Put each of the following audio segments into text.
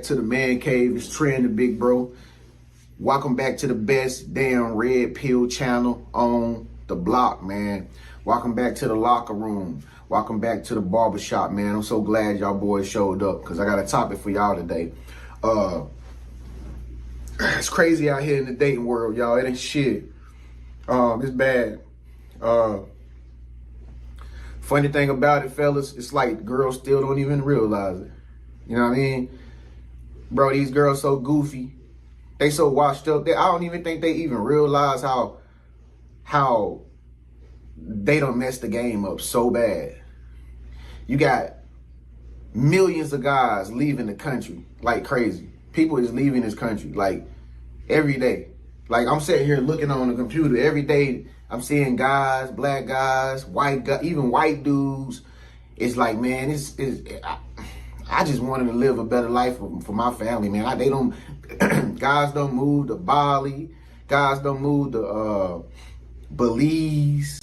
To the man cave. It's trending, big bro. Welcome back to the best damn red pill channel on the block, man. Welcome back to the locker room. Welcome back to the barbershop, man. I'm so glad y'all boys showed up because I got a topic for y'all today. It's crazy out here in the dating world, y'all. It ain't shit. It's bad. Funny thing about it, fellas, it's like girls still don't even realize it. You know what I mean? Bro, these girls so goofy. They so washed up. I don't even think they even realize how they done messed the game up so bad. You got millions of guys leaving the country like crazy. People is leaving this country like every day. Like I'm sitting here looking on the computer every day. I'm seeing guys, black guys, white guys, even white dudes. It's like, man, I just wanted to live a better life for my family, man. Guys don't move to Bali. Guys don't move to Belize,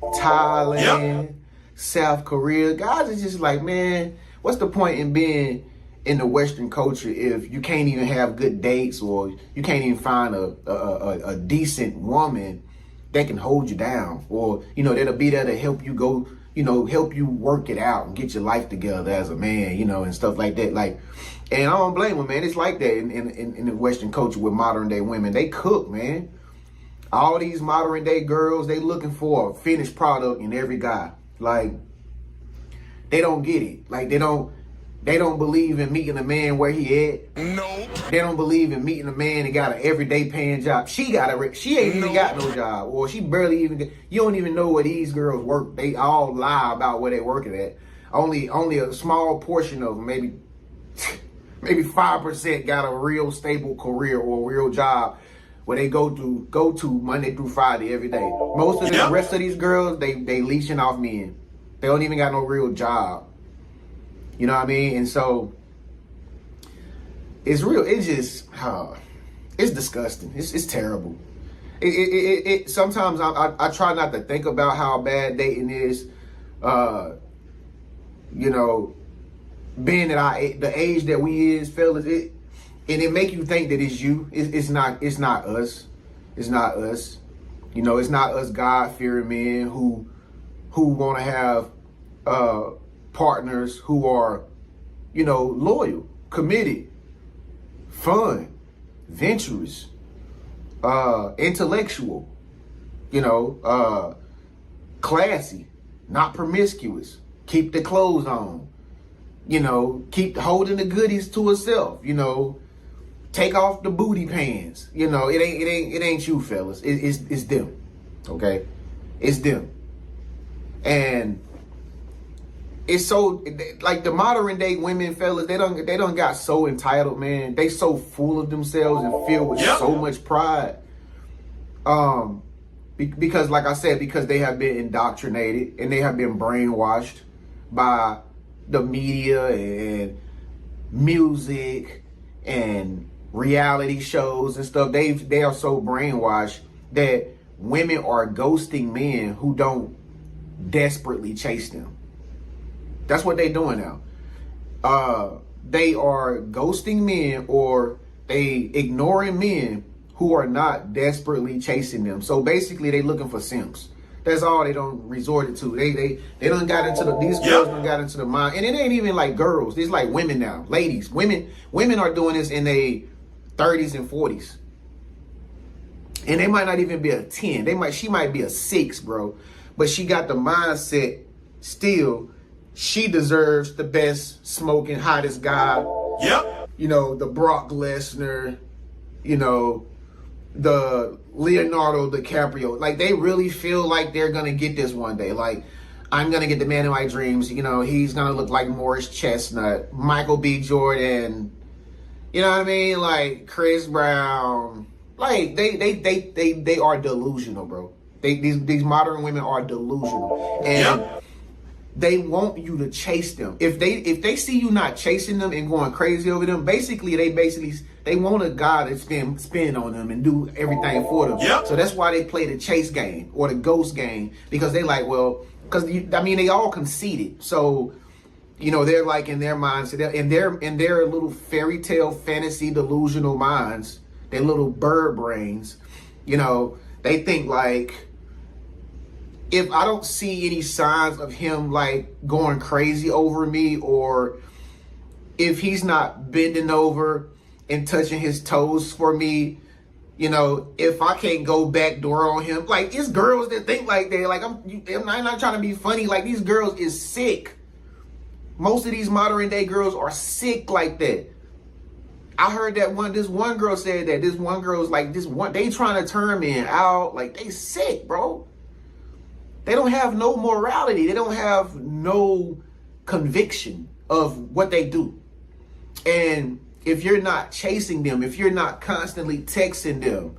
Thailand, South Korea. Guys are just like, man, what's the point in being in the Western culture if you can't even have good dates or you can't even find a decent woman that can hold you down or, that'll be there to help you go, help you work it out and get your life together as a man, and stuff like that. Like, and I don't blame them, man. It's like that in the Western culture with modern day women. They cook, man. All these modern day girls, they looking for a finished product in every guy. Like, they don't get it. Like, they don't believe in meeting a man where he at. No. They don't believe in meeting a man that got an everyday paying job. She ain't even got no job, or she barely even. You don't even know where these girls work. They all lie about where they working at. Only a small portion of them, maybe 5%, got a real stable career or a real job where they go to Monday through Friday every day. Most of the rest of these girls, they leeching off men. They don't even got no real job. You know what I mean? And so it's real. It's just, it's disgusting. It's terrible. Sometimes I try not to think about how bad dating is. Being at the age that we is, fellas, it make you think that it's you. It's not us. It's not us. It's not us God-fearing men who want to have partners who are, loyal, committed, fun, venturous, intellectual, classy, not promiscuous, keep the clothes on, keep holding the goodies to herself, take off the booty pants, it ain't you, fellas. It's them, okay? It's them. And it's so, like, the modern day women, fellas, they done got so entitled, man. They so full of themselves and filled with so much pride. Because, like I said, because they have been indoctrinated and they have been brainwashed by the media and music and reality shows and stuff. They are so brainwashed that women are ghosting men who don't desperately chase them. That's what they're doing now. They are ghosting men or they ignoring men who are not desperately chasing them. So basically, they looking for simps. That's all they don't resorted to. They done got into these girls done got into the mind, and it ain't even like girls. It's like women now, ladies. Women are doing this in their 30s and 40s, and they might not even be a 10. She might be a 6, bro. But she got the mindset still. She deserves the best smoking, hottest guy. Yep. The Brock Lesnar, the Leonardo DiCaprio. Like, they really feel like they're going to get this one day. Like, I'm going to get the man of my dreams. He's going to look like Morris Chestnut, Michael B. Jordan. You know what I mean? Like, Chris Brown. Like, they are delusional, bro. These modern women are delusional. And they want you to chase them. If they see you not chasing them and going crazy over them, they want a guy to spin on them and do everything for them. So that's why they play the chase game or the ghost game, because they like, well, because they all conceited. So You know, they're like in their minds, in their little fairy tale fantasy delusional minds, their little bird brains, you know, they think like, if I don't see any signs of him like going crazy over me, or if he's not bending over and touching his toes for me, you know, if I can't go backdoor on him, like, it's girls that think like that. Like, I'm not trying to be funny. Like, these girls is sick. Most of these modern day girls are sick like that. I heard that this one girl said that. This one girl's like, they trying to turn me out. Like, they sick, bro. They don't have no morality. They don't have no conviction of what they do. And if you're not chasing them, if you're not constantly texting them,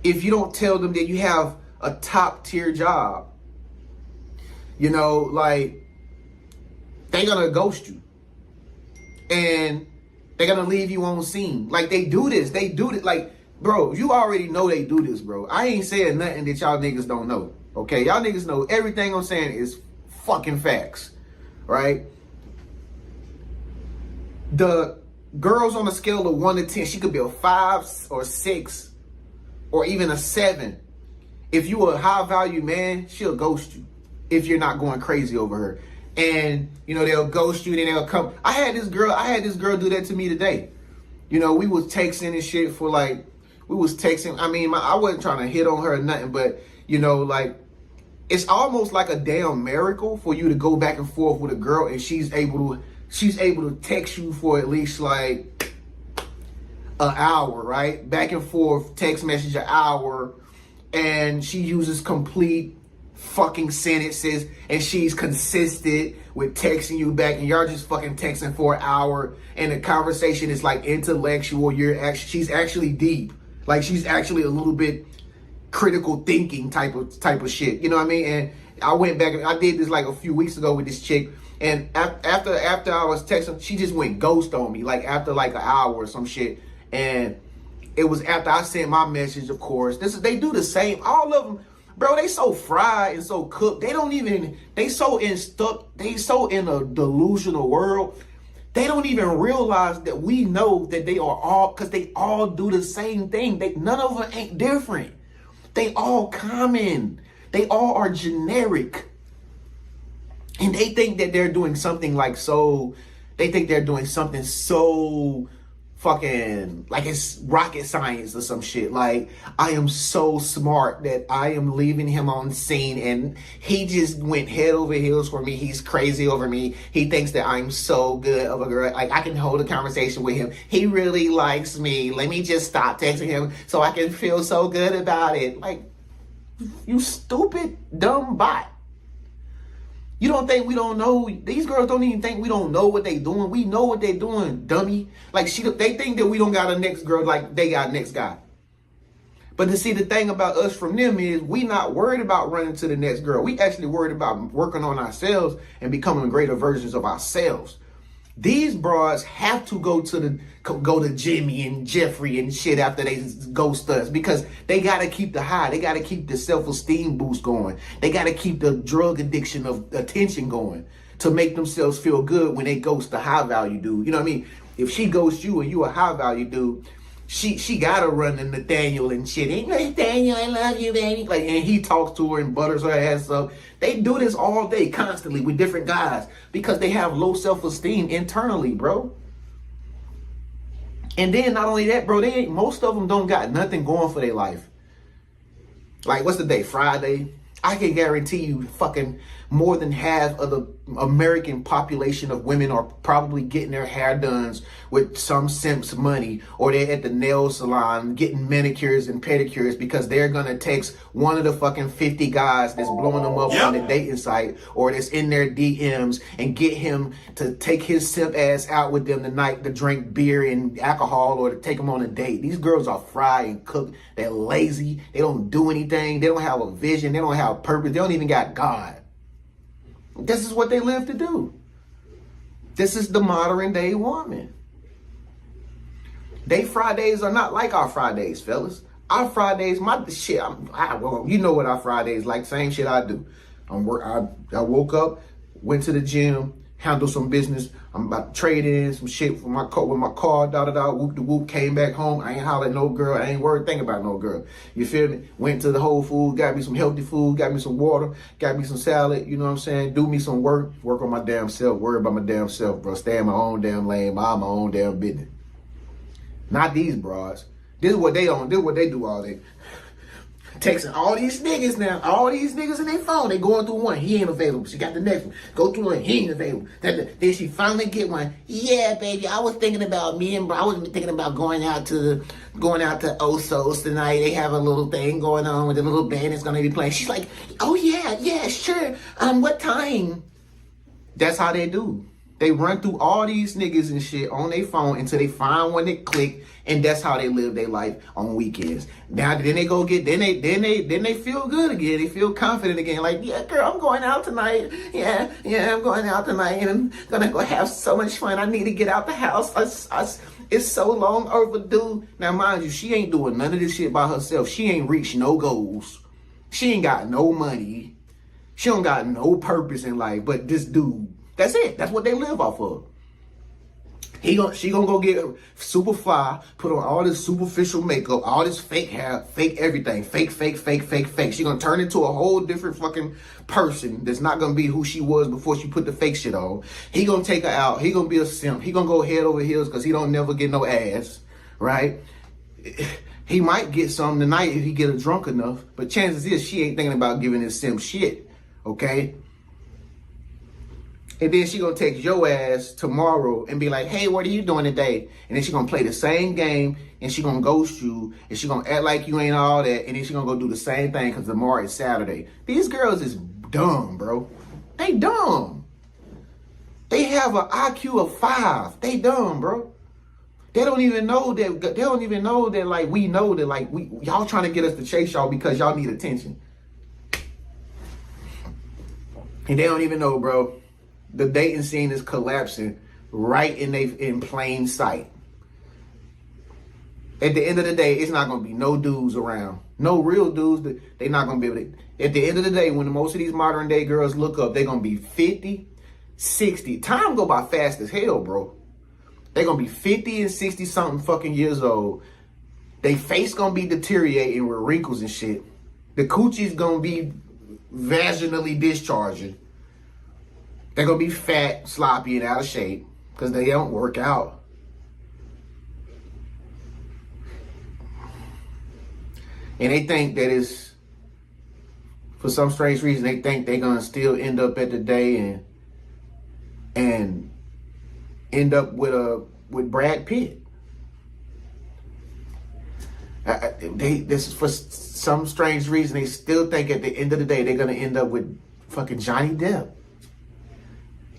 if you don't tell them that you have a top tier job, you know, like, they're gonna ghost you. And they're gonna leave you on scene. Like, they do this. Like, bro, you already know they do this, bro. I ain't saying nothing that y'all niggas don't know. Okay, y'all niggas know everything I'm saying is fucking facts, right? The girls on a scale of 1 to 10, she could be a 5 or 6 or even a 7. If you a high value man, she'll ghost you if you're not going crazy over her. And, you know, they'll ghost you, then they'll come. I had this girl do that to me today. You know, we was texting and shit for like, I mean, I wasn't trying to hit on her or nothing, but, you know, like, it's almost like a damn miracle for you to go back and forth with a girl and she's able to text you for at least like an hour, right? Back and forth, text message an hour, and she uses complete fucking sentences, and she's consistent with texting you back, and y'all just fucking texting for an hour, and the conversation is like intellectual. She's actually deep, like she's actually a little bit critical thinking type of shit. You know what I mean? And I went back and I did this like a few weeks ago with this chick, and after I was texting, she just went ghost on me, like after like an hour or some shit. And it was after I sent my message, of course. They do the same. All of them, bro, they so fried and so cooked. They so in a delusional world. They don't even realize that we know that they are all, because they all do the same thing. None of them ain't different. They all common. They all are generic. And they think that they're doing something so fucking, like it's rocket science or some shit. Like, I am so smart that I am leaving him on scene and he just went head over heels for me. He's crazy over me. He thinks that I'm so good of a girl. Like, I can hold a conversation with him. He really likes me. Let me just stop texting him so I can feel so good about it. Like, you stupid, dumb bot. You don't think we don't know? These girls don't even think we don't know what they doing. We know what they doing, dummy. Like, they think that we don't got a next girl like they got next guy. But to see, the thing about us from them is we not worried about running to the next girl. We actually worried about working on ourselves and becoming greater versions of ourselves. These broads have to go to Jimmy and Jeffrey and shit after they ghost us, because they got to keep the high. They got to keep the self-esteem boost going. They got to keep the drug addiction of attention going to make themselves feel good when they ghost the high value dude. You know what I mean? If she ghosts you and you a high value dude, she gotta run to Nathaniel and shit. Hey, Nathaniel, I love you, baby. Like, and he talks to her and butters her ass up. They do this all day, constantly, with different guys, because they have low self-esteem internally, bro. And then not only that, bro, most of them don't got nothing going for their life. Like, what's the day? Friday. I can guarantee you fucking more than half of the American population of women are probably getting their hair done with some simp's money, or they're at the nail salon getting manicures and pedicures because they're going to text one of the fucking 50 guys that's blowing them up on the dating site, or that's in their DMs, and get him to take his simp ass out with them tonight to drink beer and alcohol, or to take him on a date. These girls are fried and cooked. They're lazy. They don't do anything. They don't have a vision. They don't have purpose. They don't even got God. This is what they live to do. This is the modern day woman. They Fridays are not like our Fridays, fellas. Our Fridays, well, you know what our Fridays like. Same shit I do. I woke up, went to the gym, handle some business. I'm about to trade in some shit for my car, with my car, whoop the whoop, came back home. I ain't holler at no girl. I ain't worried thing about no girl. You feel me? Went to the Whole Foods, got me some healthy food, got me some water, got me some salad, you know what I'm saying? Do me some work on my damn self, worry about my damn self, bro. Stay in my own damn lane, mind my own damn business. Not these broads. This is what they on. This is what they do all day. Texting all these niggas now. All these niggas in their phone. They going through one. He ain't available. She got the next one. Go through one. He ain't available. Then she finally get one. Yeah, baby. I was thinking about I was thinking about going out to Osos tonight. They have a little thing going on with the little band that's gonna be playing. She's like, oh yeah, sure. What time? That's how they do. They run through all these niggas and shit on their phone until they find one that click, and that's how they live their life on weekends. Now then they go get then they feel good again. They feel confident again. Like, yeah, girl, I'm going out tonight. Yeah, I'm going out tonight, and I'm gonna go have so much fun. I need to get out the house. It's so long overdue. Now, mind you, she ain't doing none of this shit by herself. She ain't reached no goals. She ain't got no money. She don't got no purpose in life. But this dude. That's it. That's what they live off of. She gonna go get super fly, put on all this superficial makeup, all this fake hair, fake everything, fake. She gonna turn into a whole different fucking person that's not gonna be who she was before she put the fake shit on. He gonna take her out. He gonna be a simp. He gonna go head over heels because he don't never get no ass, right? He might get some tonight if he get her drunk enough, but chances is she ain't thinking about giving this simp shit, okay? And then she gonna text your ass tomorrow and be like, hey, what are you doing today? And then she gonna play the same game and she gonna ghost you and she gonna act like you ain't all that, and then she gonna go do the same thing because tomorrow is Saturday. These girls is dumb, bro. They dumb. They have an IQ of 5. They dumb, bro. They don't even know that like we know that like y'all trying to get us to chase y'all because y'all need attention. And they don't even know, bro. The dating scene is collapsing right in plain sight. At the end of the day, it's not gonna be no dudes around. No real dudes. They're not gonna be able to. At the end of the day, when most of these modern day girls look up, they're gonna be 50, 60. Time go by fast as hell, bro. They're gonna be 50 and 60 something fucking years old. They face gonna be deteriorating with wrinkles and shit. The coochie's gonna be vaginally discharging. They're going to be fat, sloppy, and out of shape because they don't work out. And they think that it's, for some strange reason, they think they're going to still end up at the day and end up with Brad Pitt. This for some strange reason, they still think at the end of the day they're going to end up with fucking Johnny Depp.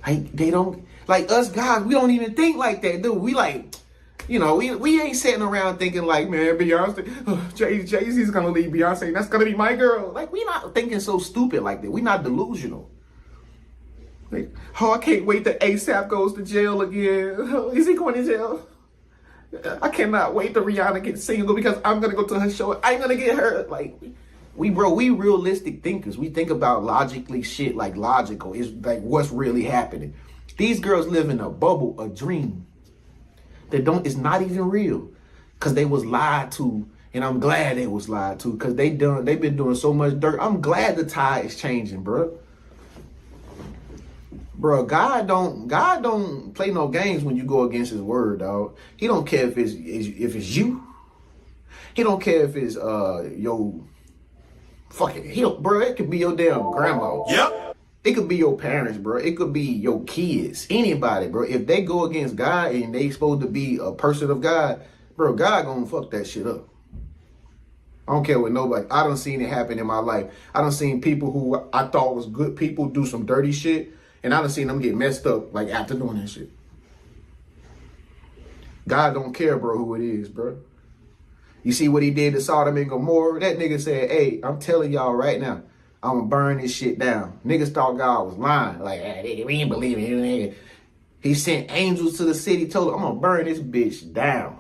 Like, they don't, like us guys, we don't even think like that, dude. We like, you know, we ain't sitting around thinking like, man, Beyonce, Jay-Z's gonna leave Beyonce, that's gonna be my girl. Like, we not thinking so stupid like that. We not delusional. Like, oh, I can't wait till ASAP goes to jail again. Is he going to jail? I cannot wait till Rihanna gets single because I'm gonna go to her show. I ain't gonna get hurt. Like, we realistic thinkers. We think about logically shit like logical. It's like what's really happening. These girls live in a bubble, a dream it's not even real because they was lied to, and I'm glad they was lied to because they've been doing so much dirt. I'm glad the tide is changing, bro. Bro, God don't play no games when you go against His word, dog. He don't care if it's you. He don't care if it's your. Fuck it, bro, it could be your damn grandma. Yep. It could be your parents, bro. It could be your kids. Anybody, bro. If they go against God and they supposed to be a person of God, bro, God gonna fuck that shit up. I don't care what nobody. I done seen it happen in my life. I done seen people who I thought was good people do some dirty shit, and I done seen them get messed up like after doing that shit. God don't care, bro, who it is, bro. You see what he did to Sodom and Gomorrah? That nigga said, hey, I'm telling y'all right now, I'm gonna burn this shit down. Niggas thought God was lying. Like, hey, we ain't believing him, nigga. He sent angels to the city, told them, I'm gonna burn this bitch down.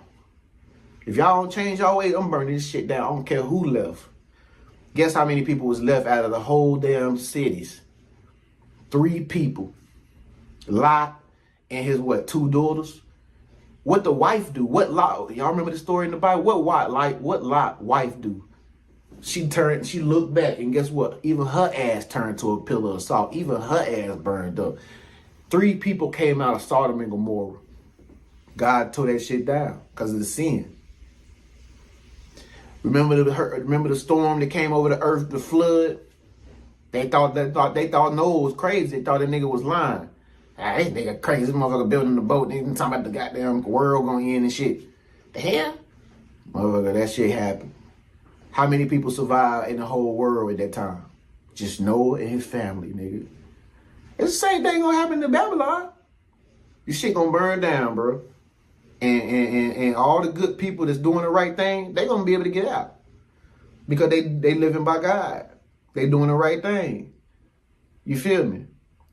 If y'all don't change y'all ways, I'm burning this shit down. I don't care who left. Guess how many people was left out of the whole damn cities? 3 people. Lot and his what, 2 daughters. What the wife do? What Lot? Y'all remember the story in the Bible? What Lot wife do? She looked back, and guess what? Even her ass turned to a pillar of salt. Even her ass burned up. 3 people came out of Sodom and Gomorrah. God tore that shit down because of the sin. Remember the storm that came over the earth, the flood? They thought Noah was crazy. They thought that nigga was lying. This nigga crazy. This motherfucker building the boat. They talking about the goddamn world going in and shit. The hell? Motherfucker, that shit happened. How many people survived in the whole world at that time? Just Noah and his family, nigga. It's the same thing gonna happen to Babylon. This shit gonna burn down, bro. And all the good people that's doing the right thing, they gonna be able to get out. Because they living by God. They doing the right thing. You feel me?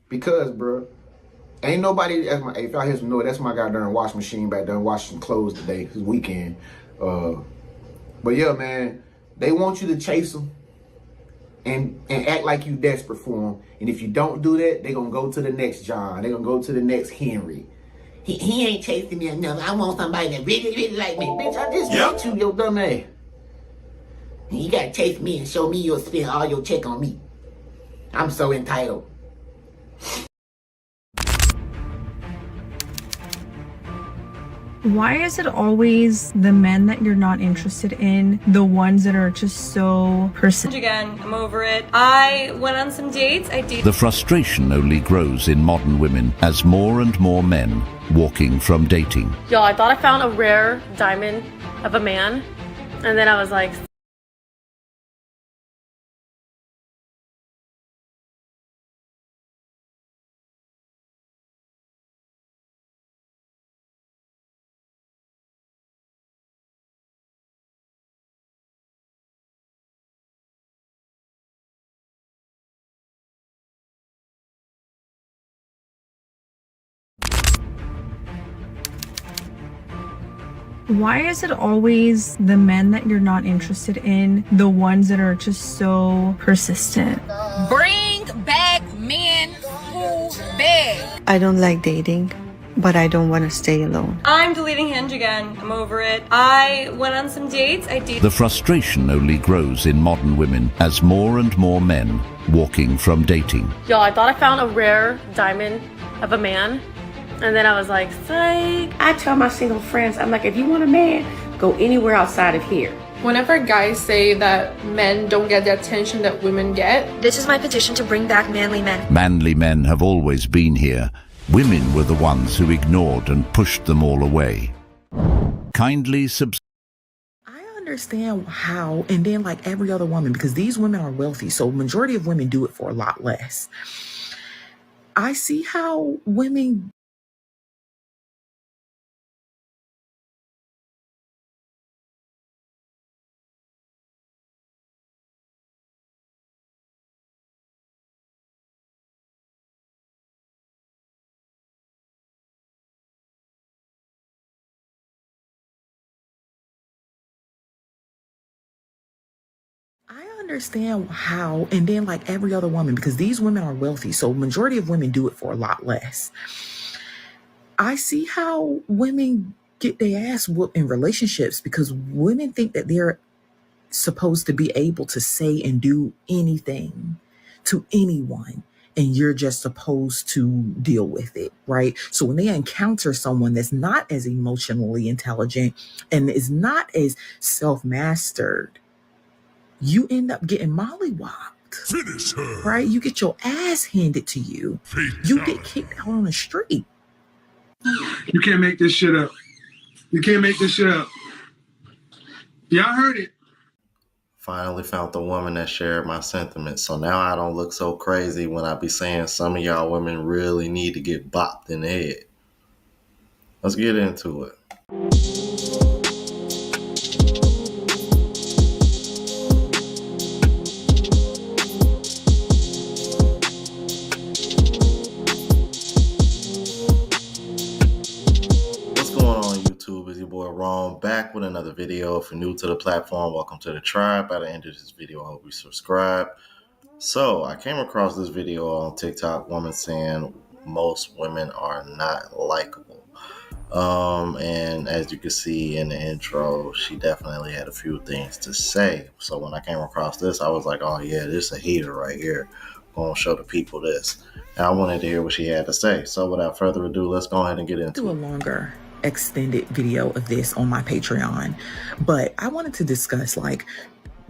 Because, bro, ain't nobody, if y'all hear some noise, that's my goddamn wash machine back there washing clothes today. It's weekend. But yeah, man, they want you to chase them and act like you desperate for them. And if you don't do that, they gonna go to the next John. They gonna go to the next Henry. He ain't chasing me enough. I want somebody that really, really like me. Bitch, I just met you, your dumb ass. You gotta chase me and show me you'll spend all your check on me. I'm so entitled. Why is it always the men that you're not interested in, the ones that are just so persistent? Again, I'm over it. I went on some dates. The frustration only grows in modern women as more and more men walking from dating. Yo, I thought I found a rare diamond of a man, and then I was like, Why is it always the men that you're not interested in, the ones that are just so persistent? Bring back men who beg. I don't like dating, but I don't want to stay alone. I'm deleting Hinge again. I'm over it. I went on some dates. The frustration only grows in modern women as more and more men walking from dating. yo, I thought I found a rare diamond of a man, and then I was like, psych. I tell my single friends, I'm like, if you want a man, go anywhere outside of here. Whenever guys say that men don't get the attention that women get, this is my petition to bring back manly men. Manly men have always been here. Women were the ones who ignored and pushed them all away. Kindly I understand how, and then like every other woman, because these women are wealthy, so majority of women do it for a lot less. I see how women understand how, and then like every other woman, because these women are wealthy, so majority of women do it for a lot less. I see how women get their ass whooped in relationships because women think that they're supposed to be able to say and do anything to anyone, and you're just supposed to deal with it, right? So when they encounter someone that's not as emotionally intelligent and is not as self-mastered, you end up getting mollywopped. Finish her. Right? You get your ass handed to you. You get kicked out on the street. You can't make this shit up. You can't make this shit up. Y'all heard it. Finally found the woman that shared my sentiments. So now I don't look so crazy when I be saying some of y'all women really need to get bopped in the head. Let's get into it. Back with another video. If you're new to the platform, welcome to the tribe. By the end of this video, I hope you subscribe. So I came across this video on TikTok, woman saying most women are not likable. And as you can see in the intro, she definitely had a few things to say. So when I came across this, I was like, oh yeah, this is a heater right here. I'm gonna show the people this. And I wanted to hear what she had to say. So without further ado, let's go ahead and get into it. Do a longer extended video of this on my Patreon, but I wanted to discuss, like,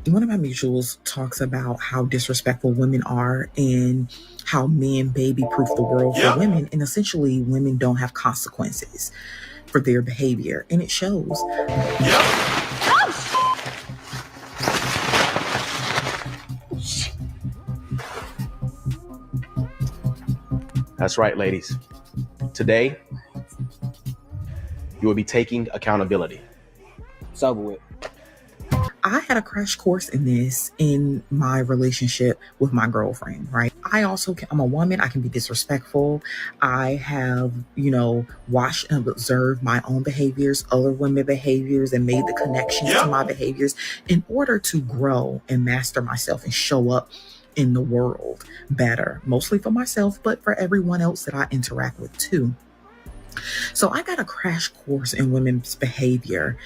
one of my mutuals talks about how disrespectful women are and how men baby-proof the world for women, and essentially women don't have consequences for their behavior, and it shows. That's right, ladies. Today, you will be taking accountability. It's over with. I had a crash course in this in my relationship with my girlfriend, right? I'm a woman. I can be disrespectful. I have, watched and observed my own behaviors, other women behaviors, and made the connections to my behaviors in order to grow and master myself and show up in the world better, mostly for myself, but for everyone else that I interact with too. So I got a crash course in women's behavior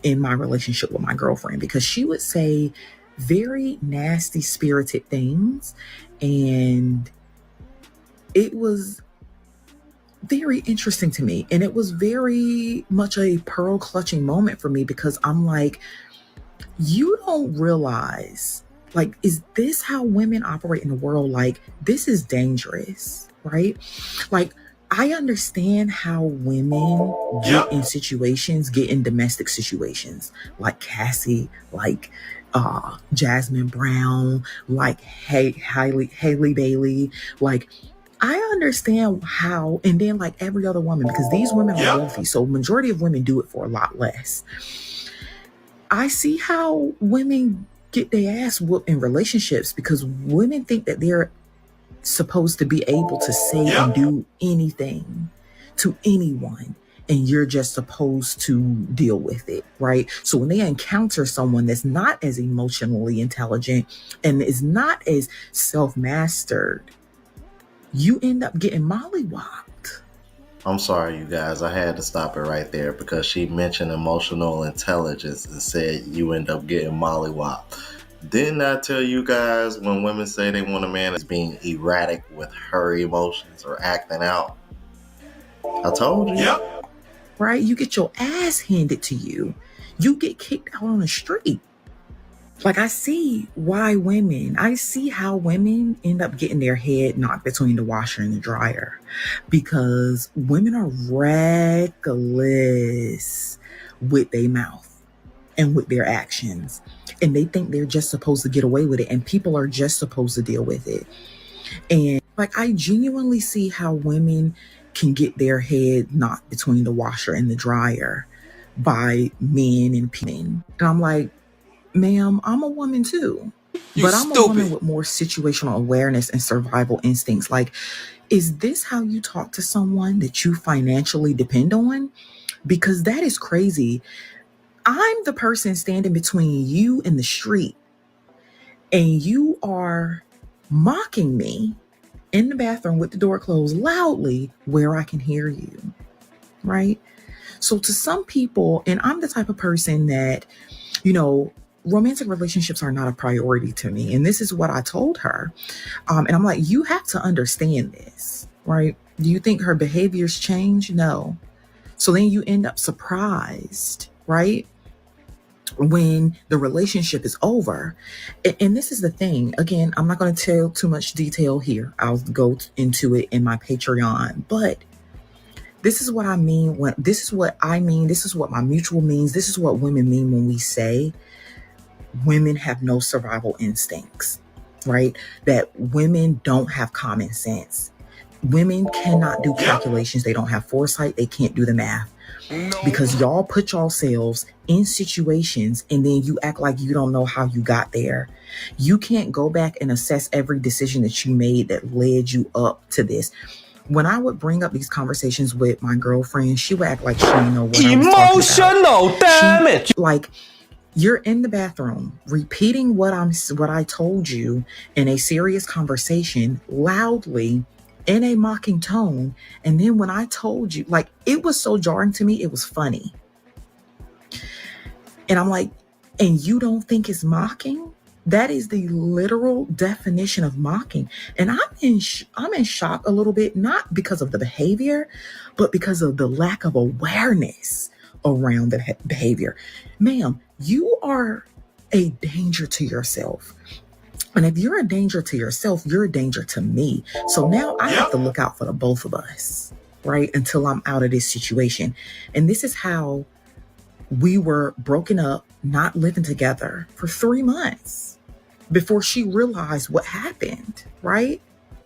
in my relationship with my girlfriend, because she would say very nasty spirited things, and it was very interesting to me, and it was very much a pearl clutching moment for me, because I'm like, you don't realize, like, is this how women operate in the world? Like, this is dangerous, right? Like, I understand how women get in domestic situations, like Cassie, like Jasmine Brown, like Haley Bailey. Like, I understand how, and then like every other woman, because these women are wealthy, so majority of women do it for a lot less. I see how women get their ass whooped in relationships because women think that they're supposed to be able to say and do anything to anyone, and you're just supposed to deal with it, right? So when they encounter someone that's not as emotionally intelligent and is not as self-mastered, you end up getting mollywopped. I'm sorry, you guys. I had to stop it right there because she mentioned emotional intelligence and said you end up getting mollywopped. Didn't I tell you guys when women say they want a man that's being erratic with her emotions or acting out? I told you. Right? You get your ass handed to you. You get kicked out on the street. Like, I see how women end up getting their head knocked between the washer and the dryer, because women are reckless with their mouth and with their actions. And they think they're just supposed to get away with it, and people are just supposed to deal with it. And like, I genuinely see how women can get their head knocked between the washer and the dryer by men and people. And I'm like, ma'am, I'm a woman too. But I'm a woman with more situational awareness and survival instincts. Like, is this how you talk to someone that you financially depend on? Because that is crazy. I'm the person standing between you and the street, and you are mocking me in the bathroom with the door closed loudly where I can hear you, right? So to some people, and I'm the type of person that, romantic relationships are not a priority to me. And this is what I told her. And I'm like, you have to understand this, right? Do you think her behaviors change? No. So then you end up surprised, right? When the relationship is over. And this is the thing. Again, I'm not going to tell too much detail here. I'll go into it in my Patreon. But this is what I mean. This is what my mutual means. This is what women mean when we say women have no survival instincts, right? That women don't have common sense. Women cannot do calculations. They don't have foresight. They can't do the math. Because y'all put yourselves in situations and then you act like you don't know how you got there. You can't go back and assess every decision that you made that led you up to this. When I would bring up these conversations with my girlfriend, she would act like she didn't know what I was talking about. Damn it! Like, you're in the bathroom repeating what I told you in a serious conversation loudly, in a mocking tone. And then when I told you, like, it was so jarring to me, it was funny. And I'm like, and you don't think it's mocking? That is the literal definition of mocking. And I'm in shock a little bit, not because of the behavior, but because of the lack of awareness around the behavior. Ma'am, you are a danger to yourself. And if you're a danger to yourself, you're a danger to me. So now I have to look out for the both of us, right? Until I'm out of this situation. And this is how we were broken up, not living together for 3 months before she realized what happened, right?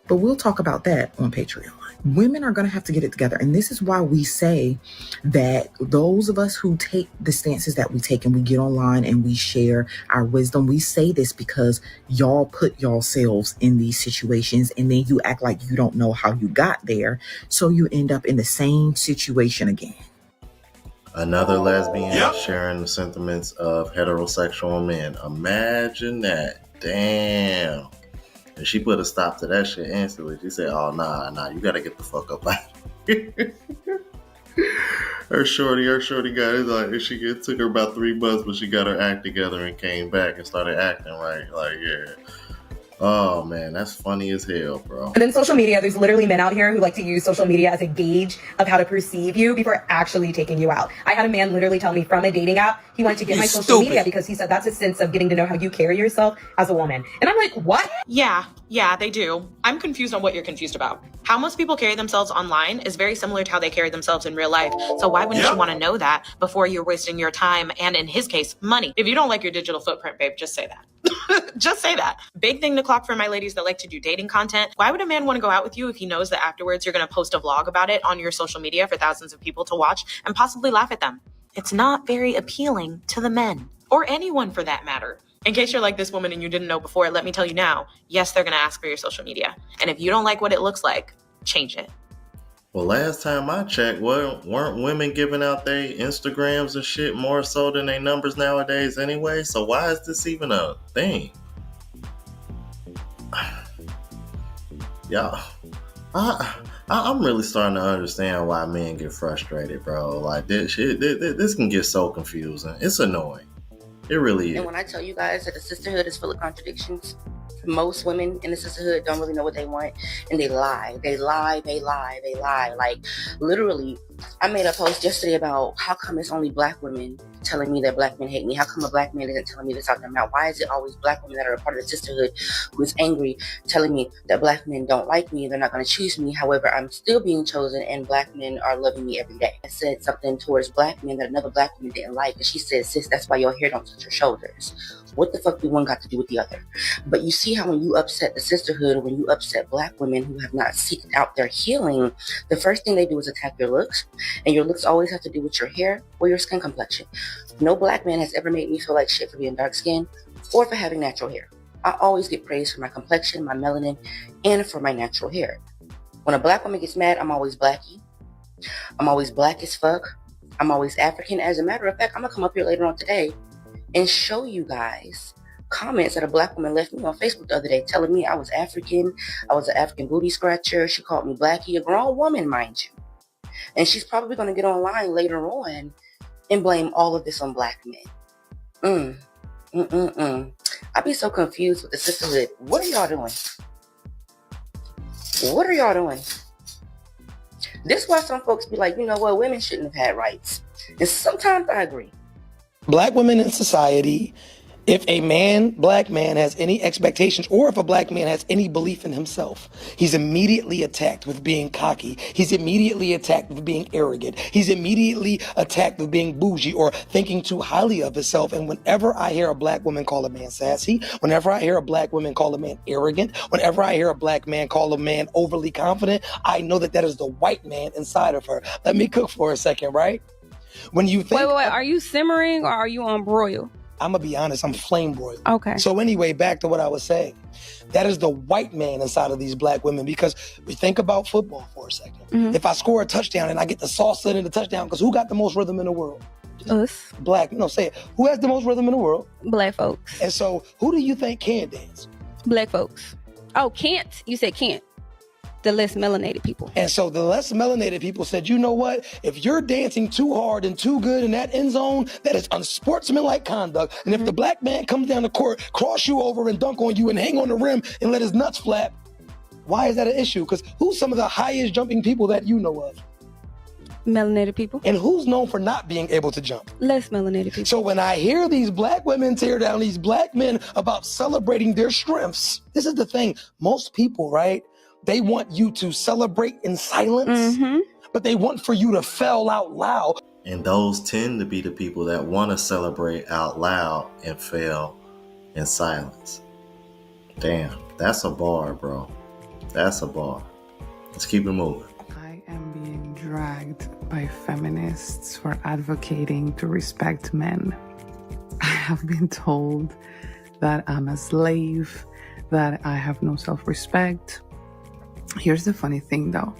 But we'll talk about that on Patreon. Women are going to have to get it together. And this is why we say that those of us who take the stances that we take and we get online and we share our wisdom, we say this because y'all put yourselves in these situations and then you act like you don't know how you got there. So you end up in the same situation again. Another lesbian sharing the sentiments of heterosexual men. Imagine that. Damn. And she put a stop to that shit instantly. She said, oh, nah, you gotta get the fuck up out of here. Her shorty got it. Like, she took her about 3 months, but she got her act together and came back and started acting right. Like, yeah. Oh, man, that's funny as hell, bro. And then social media, there's literally men out here who like to use social media as a gauge of how to perceive you before actually taking you out. I had a man literally tell me from a dating app, he wanted to get my social media because he said that's a sense of getting to know how you carry yourself as a woman. And I'm like, what? Yeah, they do. I'm confused on what you're confused about. How most people carry themselves online is very similar to how they carry themselves in real life. So why wouldn't you want to know that before you're wasting your time and, in his case, money? If you don't like your digital footprint, babe, just say that. Just say that. Big thing to clock for my ladies that like to do dating content. Why would a man want to go out with you if he knows that afterwards you're going to post a vlog about it on your social media for thousands of people to watch and possibly laugh at them? It's not very appealing to the men, or anyone for that matter. In case you're like this woman and you didn't know before, let me tell you now, yes, they're going to ask for your social media. And if you don't like what it looks like, change it. Well, last time I checked, weren't women giving out their Instagrams and shit more so than their numbers nowadays anyway? So why is this even a thing? Y'all, I'm really starting to understand why men get frustrated, bro. Like, this shit, this can get so confusing. It's annoying. It really is. And when I tell you guys that the sisterhood is full of contradictions, most women in the sisterhood don't really know what they want, and they lie. Like, literally, I made a post yesterday about how come it's only black women telling me that black men hate me. How come a black man isn't telling me this out their mouth? Why is it always black women that are a part of the sisterhood who is angry, telling me that black men don't like me, they're not going to choose me? However, I'm still being chosen, and black men are loving me every day. I said something towards black men that another black woman didn't like, and she said, sis, that's why your hair don't touch your shoulders. What the fuck do one got to do with the other? But you see how when you upset the sisterhood, or when you upset black women who have not seeked out their healing, the first thing they do is attack your looks. And your looks always have to do with your hair or your skin complexion. No black man has ever made me feel like shit for being dark skinned or for having natural hair. I always get praised for my complexion, my melanin, and for my natural hair. When a black woman gets mad, I'm always blacky. I'm always black as fuck. I'm always African. As a matter of fact, I'm going to come up here later on today and show you guys comments that a black woman left me on Facebook the other day telling me I was African, I was an African booty scratcher. She called me blackie, a grown woman, mind you. And she's probably going to get online later on and blame all of this on black men. I'd be so confused with the sisterhood. What are y'all doing? What are y'all doing? This is why some folks be like, you know what, women shouldn't have had rights. And sometimes I agree. Black women in society, if a black man has any expectations, or if a black man has any belief in himself, he's immediately attacked with being cocky. He's immediately attacked with being arrogant. He's immediately attacked with being bougie or thinking too highly of himself. And whenever I hear a black woman call a man sassy, whenever I hear a black woman call a man arrogant, whenever I hear a black man call a man overly confident, I know that that is the white man inside of her. Let me cook for a second, right? When you think... Wait, are you simmering or are you on broil? I'm going to be honest, I'm flame broiled. Okay. So anyway, back to what I was saying. That is the white man inside of these black women, because we think about football for a second. Mm-hmm. If I score a touchdown and I get the sauce in the touchdown, because who got the most rhythm in the world? Us. Black. No, say it. Who has the most rhythm in the world? Black folks. And so who do you think can dance? Black folks. Oh, can't? You said can't. the less melanated people. And so the less melanated people said, you know what? If you're dancing too hard and too good in that end zone, that is unsportsmanlike conduct. And if the black man comes down the court, cross you over and dunk on you and hang on the rim and let his nuts flap, why is that an issue? Because who's some of the highest jumping people that you know of? Melanated people. And who's known for not being able to jump? Less melanated people. So when I hear these black women tear down these black men about celebrating their strengths, this is the thing. Most people, right? They want you to celebrate in silence, but they want for you to fail out loud. And those tend to be the people that want to celebrate out loud and fail in silence. Damn, that's a bar, bro. That's a bar. Let's keep it moving. I am being dragged by feminists for advocating to respect men. I have been told that I'm a slave, that I have no self-respect. Here's the funny thing though.